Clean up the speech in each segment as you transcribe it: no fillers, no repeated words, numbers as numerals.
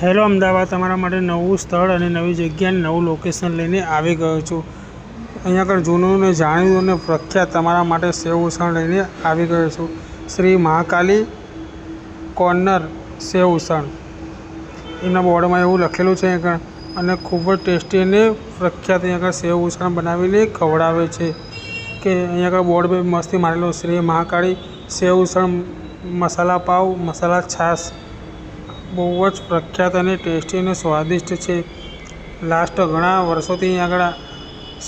Hello Ahmedabad, તમારા માટે નવું સ્થળ અને નવી જગ્યા નવું લોકેશન લઈને આવી ગયો છું। અહીંયા આગળ જૂનું ને જાણીતું અને પ્રખ્યાત તમારા માટે સેવ ઉસળ લઈને આવી ગયો છું। શ્રી મહાકાલી કોર્નર સેવ ઉસળ એમના બોર્ડમાં એવું લખેલું છે આગળ, અને ખૂબ જ ટેસ્ટી અને પ્રખ્યાત અહીંયા આગળ સેવ ઉસળ બનાવીને ખવડાવે છે કે અહીંયા આગળ બોર્ડ પર મસ્તી મારેલો શ્રી મહાકાળી સેવ ઉસળ મસાલા પાવ મસાલા છાશ બહુ જ પ્રખ્યાત અને ટેસ્ટી અને સ્વાદિષ્ટ છે। લાસ્ટ ઘણા વર્ષોથી આગળ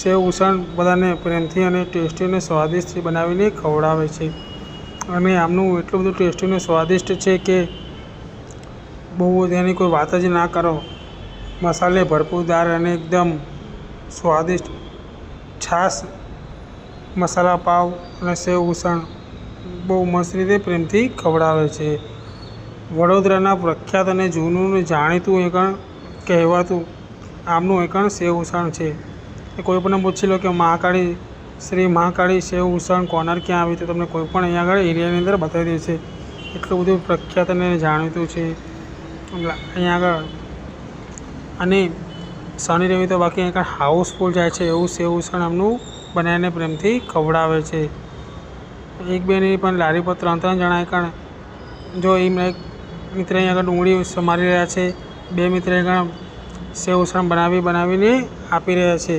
સેવ ઉસળ બધાને પ્રેમથી અને ટેસ્ટી અને સ્વાદિષ્ટ બનાવીને ખવડાવે છે, અને આમનું એટલું બધું ટેસ્ટી અને સ્વાદિષ્ટ છે કે બહુ તેની કોઈ વાત જ ના કરો। મસાલે ભરપૂરદાર અને એકદમ સ્વાદિષ્ટ છાશ મસાલા પાવ અને સેવ ઉસળ બહુ મસ્ત રીતે પ્રેમથી ખવડાવે છે। વડોદરાના પ્રખ્યાત અને જૂનું ને જાણીતું એકણ કહેવાતું આમનું એકણ સેવ ઉસળ છે। કોઈ પણ પૂછી લો કે મહાકાળી શ્રી મહાકાળી સેવ ઉસળ કોર્નર ક્યાં આવી, તો તમને કોઈ પણ અહીંયા આગળ એરિયાની અંદર બતાવી દેશે। એટલું બધું પ્રખ્યાત અને જાણીતું છે અહીંયા આગળ, અને શનિ રવિ તો બાકી અહીંયા આગળ હાઉસફુલ જાય છે એવું સેવ ઉસળ આમનું બનાવીને પ્રેમથી ખવડાવે છે। એક બે નહીં પણ લારી પર 3-3 જણા એકણ જો એમ એક મિત્ર અહીં આગળ ડુંગળી સમારી રહ્યા છે, બે મિત્ર આગળ સેવ ઉસળ બનાવીને આપી રહ્યા છે।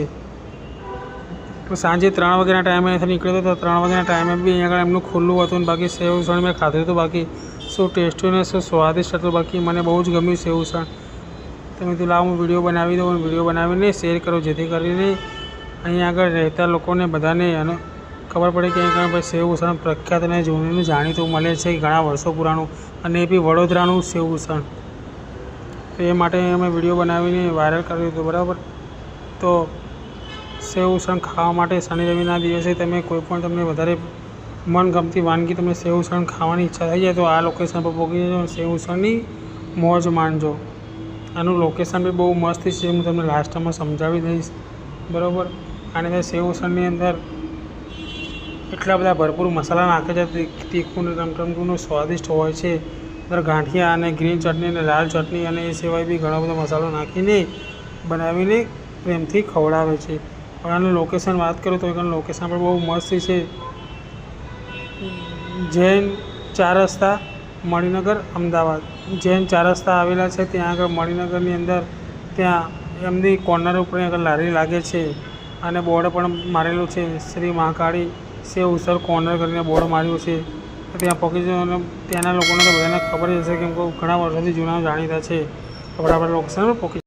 તો સાંજે 3 વાગ્યાના ટાઈમે અહીંથી નીકળ્યો હતો, તો 3 વાગ્યાના ટાઈમે બી અહીં આગળ એમનું ખુલ્લું હતું, ને બાકી સેવ ઉસળ મેં ખાધું હતું। બાકી શું ટેસ્ટી અને શું સ્વાદિષ્ટ હતું, બાકી મને બહુ જ ગમ્યું સેવ ઉસળ। તમે તો લાવો હું વિડીયો બનાવી દઉં, વિડીયો બનાવીને શેર કરો, જેથી કરીને અહીંયા આગળ રહેતા લોકોને બધાને ખબર પડે કે અહીં આગળ સેવ ઉસળ પ્રખ્યાત અને જૂનું જાણીતું મળે છે, ઘણા વર્ષો પુરાણું, અને એ બી વડોદરાનું સેવ ઉસળ। તો એ માટે અમે વિડીયો બનાવીને વાયરલ કર્યું હતું, બરાબર। તો સેવ ઉસળ ખાવા માટે શનિ રવિના દિવસે તમે કોઈપણ તમને વધારે મનગમતી વાનગી તમને સેવ ઉસળ ખાવાની ઈચ્છા થઈ જાય તો આ લોકેશન પર પહોંચી જજો, સેવ ઉસળની મોજ માણજો। આનું લોકેશન બી બહુ મસ્ત છે, હું તમને લાસ્ટમાં સમજાવી દઈશ, બરાબર। આની અંદર સેવ ઉસળની અંદર એટલા બધા ભરપૂર મસાલા નાખે છે, તીખું ને ટમટમનું સ્વાદિષ્ટ હોય છે। અંદર ગાંઠિયા અને ગ્રીન ચટણી અને લાલ ચટણી અને એ સિવાય બી ઘણો બધો મસાલો નાખીને બનાવીને પ્રેમથી ખવડાવે છે। હવે આનું લોકેશન વાત કરું તો એનું લોકેશન પણ બહુ મસ્ત છે। જૈન 4 રસ્તા મણિનગર અમદાવાદ, જૈન 4 રસ્તા આવેલા છે, ત્યાં આગળ મણિનગરની અંદર ત્યાં એમની કોર્નર ઉપર આગળ લારી લાગે છે, અને બોર્ડ પણ મારેલું છે શ્રી મહાકાળી સેવ ઉસળ કોર્નર કરીને બોર્ડ માર્યું છે। ત્યાં પહોંચી જજો, અને ત્યાંના લોકોને તો બધાને ખબર જ હશે, કેમ કે ઘણા વર્ષોથી જૂના જાણીતા છે। બરાબર લોકેશન પર પહોંચી